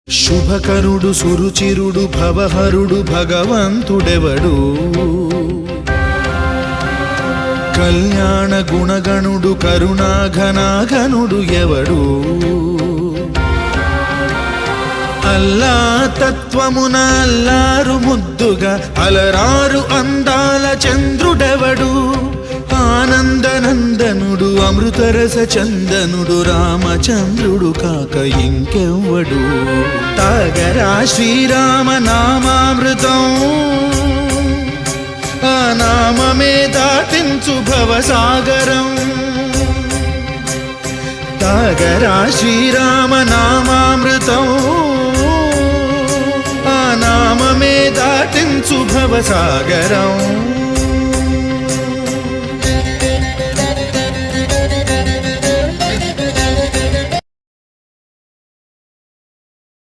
శుభకరుడు సురుచిరుడు భవహరుడు భగవంతుడెవడు కళ్యాణ గుణగణుడు కరుణాఘనాఘనుడు ఎవడు అల్లా తత్వమున అల్లారు ముద్దుగా అలరారు అందాల చంద్రుడెవడు ఆనందనందనుడు అమృతరస చందనుడు రామచంద్రుడు కాక ఇంకెవ్వడు తాగరా శ్రీరామ నామామృతం ఆ నామమే దాటించు భవసాగరం తాగరా శ్రీరామ నామామృతం ఆ నామమే దాటించు భవసాగరం